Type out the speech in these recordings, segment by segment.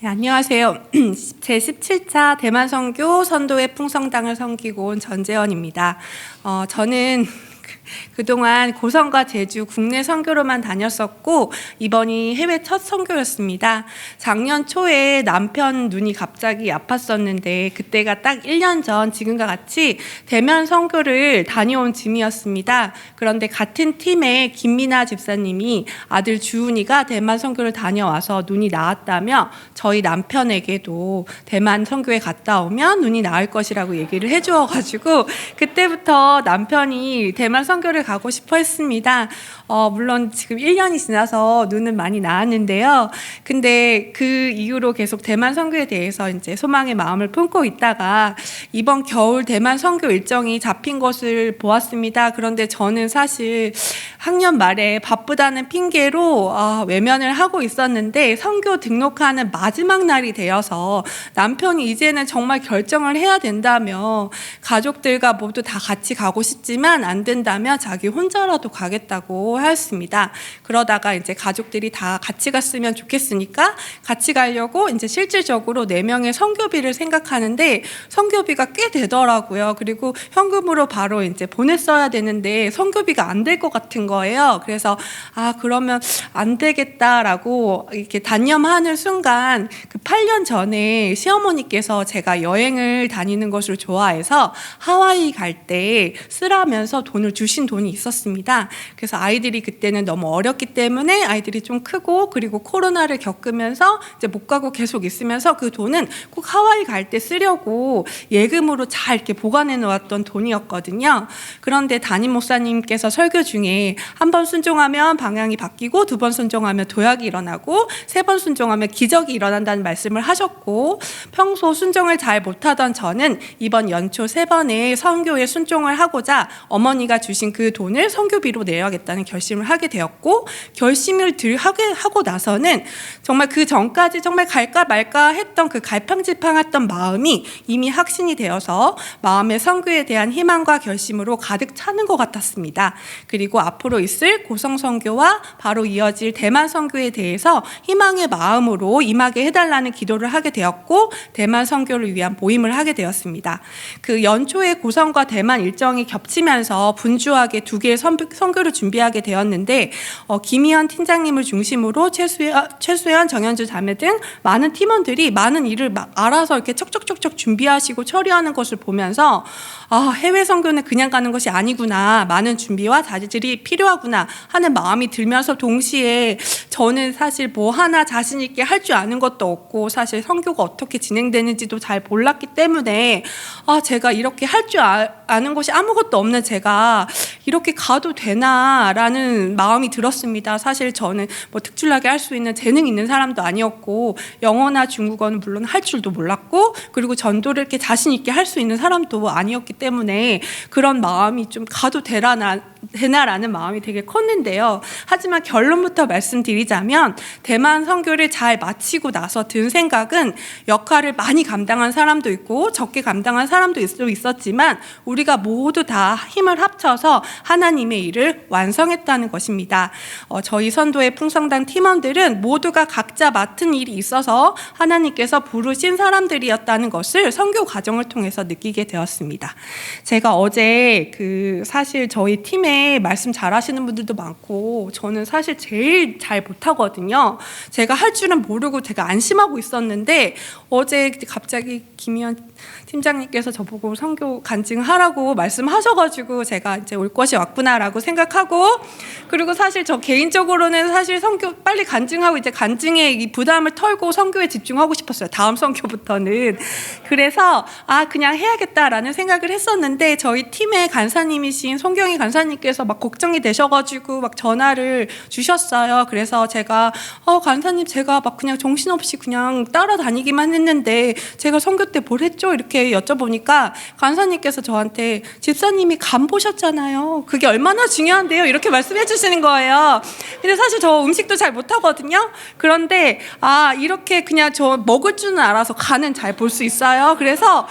네, 안녕하세요. 제17차 대만 선교 선도회 풍성당을 섬기고 온 전재원입니다. 저는 그동안 고성과 제주 국내 선교로만 다녔었고 이번이 해외 첫 선교였습니다. 작년 초에 남편 눈이 갑자기 아팠었는데 그때가 딱 1년 전 지금과 같이 대만 선교를 다녀온 즈음이었습니다. 그런데 같은 팀의 김미나 집사님이 아들 주은이가 대만 선교를 다녀와서 눈이 나았다며 저희 남편에게도 대만 선교에 갔다 오면 눈이 나을 것이라고 얘기를 해주어가지고 그때부터 남편이 대만 선교를 가고 싶어 했습니다. 물론 지금 1년이 지나서 눈은 많이 나았는데요. 근데 그 이후로 계속 대만 선교에 대해서 이제 소망의 마음을 품고 있다가 이번 겨울 대만 선교 일정이 잡힌 것을 보았습니다. 그런데 저는 사실 학년 말에 바쁘다는 핑계로 외면을 하고 있었는데 선교 등록하는 마지막 날이 되어서 남편이 이제는 정말 결정을 해야 된다며 가족들과 모두 다 같이 가고 싶지만 안 된다며 자기 혼자라도 가겠다고 하였습니다. 그러다가 이제 가족들이 다 같이 갔으면 좋겠으니까 같이 가려고 이제 실질적으로 4명의 선교비를 생각하는데 선교비가 꽤 되더라고요. 그리고 현금으로 바로 이제 보냈어야 되는데 선교비가 안 될 것 같은 거예요. 그래서 그러면 안 되겠다라고 이렇게 단념하는 순간 그 8년 전에 시어머니께서 제가 여행을 다니는 것을 좋아해서 하와이 갈 때 쓰라면서 돈을 주신 돈이 있었습니다. 그래서 아이들이 그때는 너무 어렸기 때문에 아이들이 좀 크고 그리고 코로나를 겪으면서 이제 못 가고 계속 있으면서 그 돈은 꼭 하와이 갈 때 쓰려고 예금으로 잘 이렇게 보관해 놓았던 돈이었거든요. 그런데 담임 목사님께서 설교 중에 한 번 순종하면 방향이 바뀌고 2번 순종하면 도약이 일어나고 3번 순종하면 기적이 일어난다는 말씀을 하셨고 평소 순종을 잘 못하던 저는 이번 연초 3번에 선교에 순종을 하고자 어머니가 주신 그 돈을 선교비로 내야겠다는 결심을 하게 되었고 결심을 하고 나서는 정말 그 전까지 정말 갈까 말까 했던 그 갈팡질팡했던 마음이 이미 확신이 되어서 마음의 선교에 대한 희망과 결심으로 가득 차는 것 같았습니다. 그리고 앞으로 있을 고성 선교와 바로 이어질 대만 선교에 대해서 희망의 마음으로 임하게 해달라는 기도를 하게 되었고 대만 선교를 위한 모임을 하게 되었습니다. 그 연초에 고성과 대만 일정이 겹치면서 분주하게 2개의 선교를 준비하게 되었는데 김희연 팀장님을 중심으로 최수연, 정현주 자매 등 많은 팀원들이 많은 일을 알아서 이렇게 척척척척 준비하시고 처리하는 것을 보면서 해외 선교는 그냥 가는 것이 아니구나, 많은 준비와 자질이 필요하구나 하는 마음이 들면서 동시에 저는 사실 뭐 하나 자신 있게 할 줄 아는 것도 없고 사실 선교가 어떻게 진행되는지도 잘 몰랐기 때문에 제가 이렇게 할 줄 아는 것이 아무것도 없는 제가 이렇게 가도 되나라는 마음이 들었습니다. 사실 저는 뭐 특출나게 할 수 있는 재능 있는 사람도 아니었고 영어나 중국어는 물론 할 줄도 몰랐고 그리고 전도를 이렇게 자신 있게 할 수 있는 사람도 아니었기 때문에 그런 마음이 좀 가도 되나라는 마음이 되게 컸는데요. 하지만 결론부터 말씀드리자면 대만 선교를 잘 마치고 나서 든 생각은 역할을 많이 감당한 사람도 있고 적게 감당한 사람도 있었지만 우리가 모두 다 힘을 합쳐서 하나님의 일을 완성했다는 것입니다. 저희 선도의 풍성당 팀원들은 모두가 각자 맡은 일이 있어서 하나님께서 부르신 사람들이었다는 것을 선교 과정을 통해서 느끼게 되었습니다. 제가 어제 사실 저희 팀에 말씀 잘하시는 분들도 많고 저는 사실 제일 잘 못하거든요. 제가 할 줄은 모르고 제가 안심하고 있었는데 어제 갑자기 김희연 팀장님께서 저보고 선교 간증하라고 말씀하셔가지고 제가 이제 올 것이 왔구나라고 생각하고 그리고 사실 저 개인적으로는 사실 선교 빨리 간증하고 이제 간증에 이 부담을 털고 선교에 집중하고 싶었어요. 다음 선교부터는. 그래서 그냥 해야겠다라는 생각을 했었는데 저희 팀의 간사님이신 송경희 간사님께서 막 걱정이 되셔가지고 막 전화를 주셨어요. 그래서 제가 간사님 제가 막 그냥 정신없이 그냥 따라다니기만 했는데 제가 선교 때 뭘 했죠? 이렇게 여쭤보니까 간사님께서 저한테 집사님이 간 보셨잖아요. 그게 얼마나 중요한데요? 이렇게 말씀해 주시는 거예요. 근데 사실 저 음식도 잘 못하거든요. 그런데 이렇게 그냥 저 먹을 줄은 알아서 간은 잘 볼 수 있어요. 그래서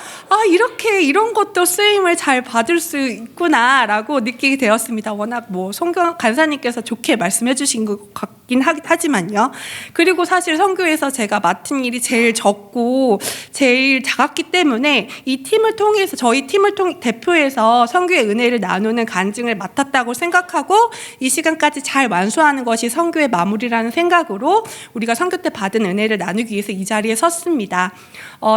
이렇게 이런 것도 쓰임을 잘 받을 수 있구나라고 느끼게 되었습니다. 워낙 뭐 송경 간사님께서 좋게 말씀해 주신 것 같고 하지만요. 그리고 사실 선교에서 제가 맡은 일이 제일 적고 제일 작았기 때문에 이 팀을 통해서 저희 팀을 대표해서 선교의 은혜를 나누는 간증을 맡았다고 생각하고 이 시간까지 잘 완수하는 것이 선교의 마무리라는 생각으로 우리가 선교 때 받은 은혜를 나누기 위해서 이 자리에 섰습니다.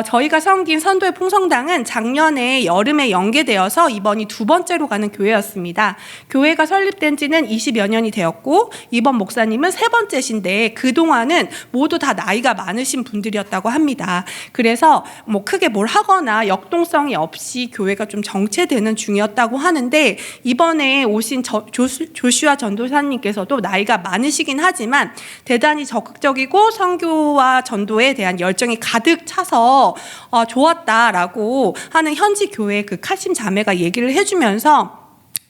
저희가 섬긴 선도의 풍성당은 작년에 여름에 연계되어서 이번이 두 번째로 가는 교회였습니다. 교회가 설립된 지는 20여 년이 되었고 이번 목사님은 세 번째신데 그동안은 모두 다 나이가 많으신 분들이었다고 합니다. 그래서 뭐 크게 뭘 하거나 역동성이 없이 교회가 좀 정체되는 중이었다고 하는데 이번에 오신 조슈아 전도사님께서도 나이가 많으시긴 하지만 대단히 적극적이고 선교와 전도에 대한 열정이 가득 차서 좋았다라고 하는 현지 교회 그 카심 자매가 얘기를 해주면서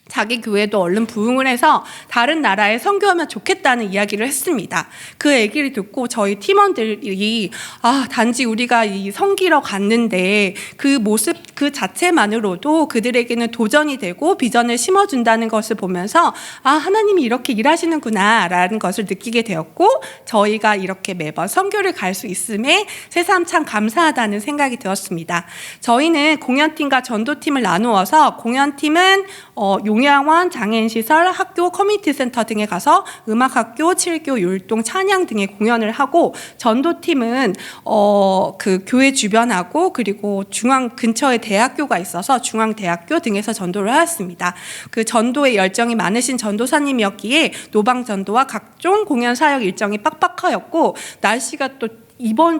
자기 교회도 얼른 부흥을 해서 다른 나라에 선교하면 좋겠다는 이야기를 했습니다. 그 얘기를 듣고 저희 팀원들이 단지 우리가 이 섬기러 갔는데 그 모습 그 자체만으로도 그들에게는 도전이 되고 비전을 심어준다는 것을 보면서 하나님이 이렇게 일하시는구나 라는 것을 느끼게 되었고 저희가 이렇게 매번 선교를 갈 수 있음에 새삼 참 감사하다는 생각이 들었습니다. 저희는 공연팀과 전도팀을 나누어서 공연팀은 용양원, 장애인시설, 학교, 커뮤니티센터 등에 가서 음악학교, 7교, 율동, 찬양 등의 공연을 하고 전도팀은 그 교회 주변하고 그리고 중앙 근처에 대학교가 있어서 중앙대학교 등에서 전도를 하였습니다. 그 전도에 열정이 많으신 전도사님이었기에 노방전도와 각종 공연 사역 일정이 빡빡하였고 날씨가 또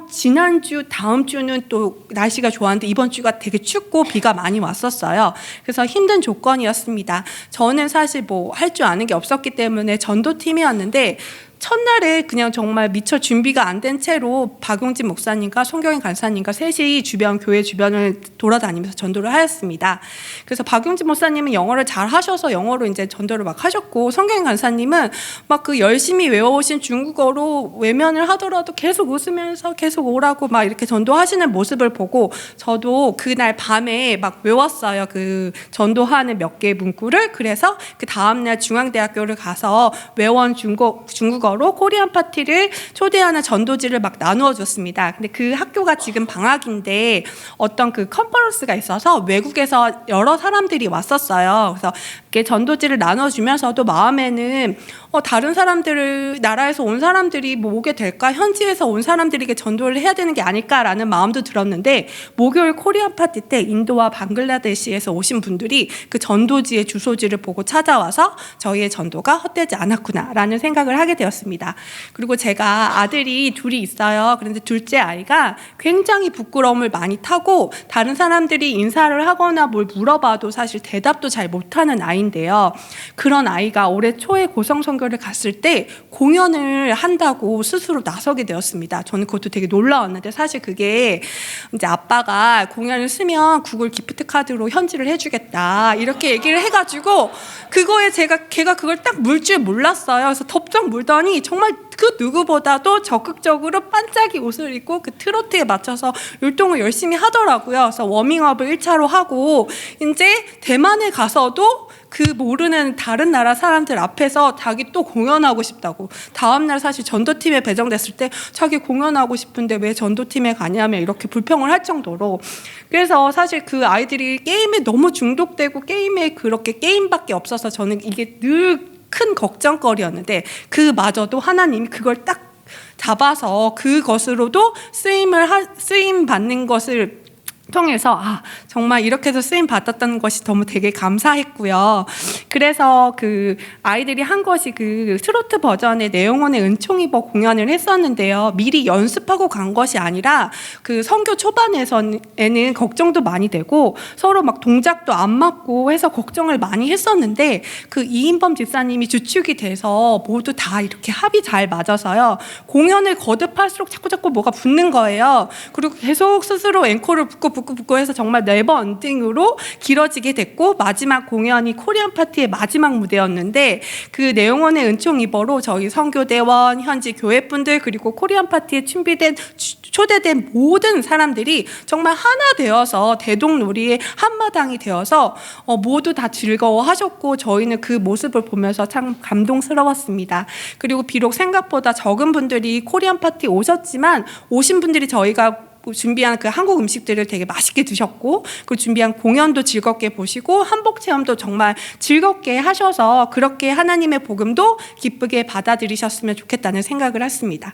지난주 다음 주는 또 날씨가 좋았는데 이번 주가 되게 춥고 비가 많이 왔었어요. 그래서 힘든 조건이었습니다. 저는 사실 뭐 할 줄 아는 게 없었기 때문에 전도팀이었는데 첫날에 그냥 정말 미처 준비가 안 된 채로 박용진 목사님과 송경인 간사님과 셋이 교회 주변을 돌아다니면서 전도를 하였습니다. 그래서 박용진 목사님은 영어를 잘 하셔서 영어로 이제 전도를 막 하셨고 송경인 간사님은 막 그 열심히 외워오신 중국어로 외면을 하더라도 계속 웃으면서 계속 오라고 막 이렇게 전도하시는 모습을 보고 저도 그날 밤에 막 외웠어요. 그 전도하는 몇 개의 문구를. 그래서 그 다음날 중앙대학교를 가서 외원 중국어로 코리안 파티를 초대하는 전도지를 막 나누어 줬습니다. 근데 그 학교가 지금 방학인데 어떤 그 컨퍼런스가 있어서 외국에서 여러 사람들이 왔었어요. 그래서 이렇게 전도지를 나눠 주면서도 마음에는 다른 나라에서 온 사람들이 뭐 오게 될까? 현지에서 온 사람들에게 전도를 해야 되는 게 아닐까라는 마음도 들었는데 목요일 코리안 파티 때 인도와 방글라데시에서 오신 분들이 그 전도지의 주소지를 보고 찾아와서 저희의 전도가 헛되지 않았구나라는 생각을 하게 되었습니다. 그리고 제가 아들이 둘이 있어요. 그런데 둘째 아이가 굉장히 부끄러움을 많이 타고 다른 사람들이 인사를 하거나 뭘 물어봐도 사실 대답도 잘 못하는 아이인데요. 그런 아이가 올해 초에 고성 선교를 갔을 때 공연을 한다고 스스로 나서게 되었습니다. 저는 그것도 되게 놀라웠는데 사실 그게 이제 아빠가 공연을 쓰면 구글 기프트 카드로 현질을 해주겠다 이렇게 얘기를 해가지고 그거에 걔가 그걸 딱 물 줄 몰랐어요. 그래서 덥석 물더니 정말 그 누구보다도 적극적으로 반짝이 옷을 입고 그 트로트에 맞춰서 율동을 열심히 하더라고요. 그래서 워밍업을 1차로 하고 이제 대만에 가서도 그 모르는 다른 나라 사람들 앞에서 자기 또 공연하고 싶다고 다음날 사실 전도팀에 배정됐을 때 자기 공연하고 싶은데 왜 전도팀에 가냐며 이렇게 불평을 할 정도로 그래서 사실 그 아이들이 게임에 너무 중독되고 게임에 그렇게 게임밖에 없어서 저는 이게 늘 큰 걱정거리였는데 그마저도 하나님이 그걸 딱 잡아서 그것으로도 쓰임 받는 것을 통해서 정말 이렇게 해서 쓰임 받았다는 것이 너무 되게 감사했고요. 그래서 그 아이들이 한 것이 그 트로트 버전의 내용원의 은총입어 공연을 했었는데요. 미리 연습하고 간 것이 아니라 그 선교 초반에는 걱정도 많이 되고 서로 막 동작도 안 맞고 해서 걱정을 많이 했었는데 그 이인범 집사님이 주축이 돼서 모두 다 이렇게 합이 잘 맞아서요. 공연을 거듭할수록 자꾸 뭐가 붙는 거예요. 그리고 계속 스스로 앵콜을 붙고 해서 정말 네버 엔딩으로 길어지게 됐고 마지막 공연이 코리안 파티의 마지막 무대였는데 그 내용원의 은총 입어로 저희 선교대원, 현지 교회분들 그리고 코리안 파티에 준비된 초대된 모든 사람들이 정말 하나 되어서 대동놀이의 한마당이 되어서 모두 다 즐거워하셨고 저희는 그 모습을 보면서 참 감동스러웠습니다. 그리고 비록 생각보다 적은 분들이 코리안 파티 오셨지만 오신 분들이 저희가 준비한 그 한국 음식들을 되게 맛있게 드셨고 그 준비한 공연도 즐겁게 보시고 한복 체험도 정말 즐겁게 하셔서 그렇게 하나님의 복음도 기쁘게 받아들이셨으면 좋겠다는 생각을 했습니다.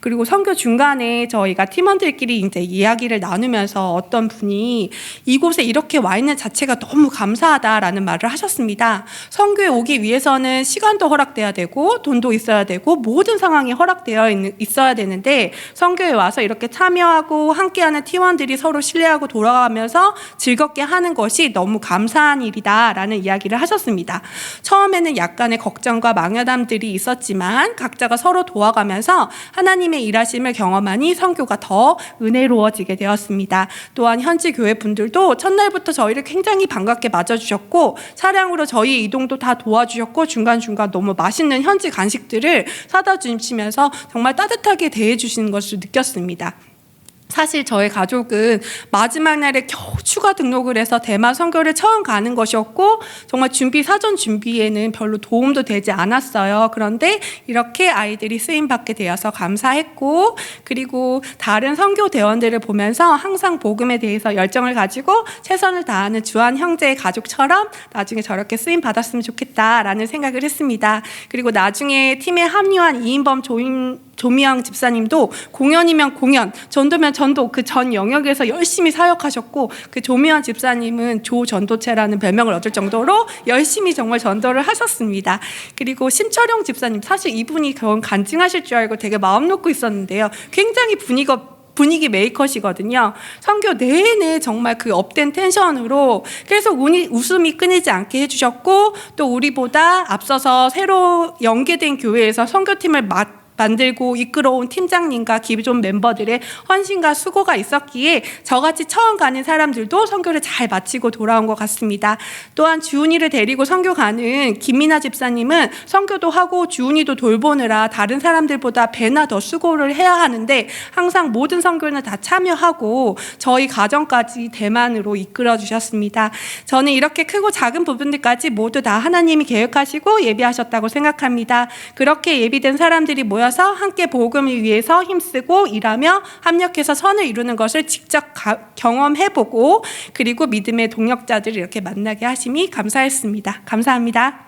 그리고 선교 중간에 저희가 팀원들끼리 이제 이야기를 나누면서 어떤 분이 이곳에 이렇게 와 있는 자체가 너무 감사하다라는 말을 하셨습니다. 선교에 오기 위해서는 시간도 허락돼야 되고 돈도 있어야 되고 모든 상황이 허락되어 있어야 되는데 선교에 와서 이렇게 참여하고 함께하는 팀원들이 서로 신뢰하고 돌아가면서 즐겁게 하는 것이 너무 감사한 일이다라는 이야기를 하셨습니다. 처음에는 약간의 걱정과 망연함들이 있었지만 각자가 서로 도와가면서 하나님의 일하심을 경험하니 선교가 더 은혜로워지게 되었습니다. 또한 현지 교회 분들도 첫날부터 저희를 굉장히 반갑게 맞아주셨고 차량으로 저희 이동도 다 도와주셨고 중간중간 너무 맛있는 현지 간식들을 사다 주시면서 정말 따뜻하게 대해주시는 것을 느꼈습니다. 사실 저희 가족은 마지막 날에 겨우 추가 등록을 해서 대만 선교를 처음 가는 것이었고 정말 사전 준비에는 별로 도움도 되지 않았어요. 그런데 이렇게 아이들이 쓰임받게 되어서 감사했고 그리고 다른 선교 대원들을 보면서 항상 복음에 대해서 열정을 가지고 최선을 다하는 주한 형제의 가족처럼 나중에 저렇게 쓰임받았으면 좋겠다라는 생각을 했습니다. 그리고 나중에 팀에 합류한 이인범 조미영 집사님도 공연이면 공연, 전도면 전도 그 전 영역에서 열심히 사역하셨고 그 조미영 집사님은 조전도체라는 별명을 얻을 정도로 열심히 정말 전도를 하셨습니다. 그리고 심철용 집사님 사실 이분이 간증하실 줄 알고 되게 마음 놓고 있었는데요. 굉장히 분위기 메이커시거든요. 선교 내내 정말 그 업된 텐션으로 계속 웃음이 끊이지 않게 해주셨고 또 우리보다 앞서서 새로 연계된 교회에서 선교팀을 만들고 이끌어온 팀장님과 기존 멤버들의 헌신과 수고가 있었기에 저같이 처음 가는 사람들도 선교를 잘 마치고 돌아온 것 같습니다. 또한 주은이를 데리고 선교 가는 김민아 집사님은 선교도 하고 주은이도 돌보느라 다른 사람들보다 배나 더 수고를 해야 하는데 항상 모든 선교는 다 참여하고 저희 가정까지 대만으로 이끌어 주셨습니다. 저는 이렇게 크고 작은 부분들까지 모두 다 하나님이 계획하시고 예비하셨다고 생각합니다. 그렇게 예비된 사람들이 모여 함께 복음을 위해서 힘쓰고 일하며 합력해서 선을 이루는 것을 직접 경험해보고 그리고 믿음의 동역자들을 이렇게 만나게 하심이 감사했습니다. 감사합니다.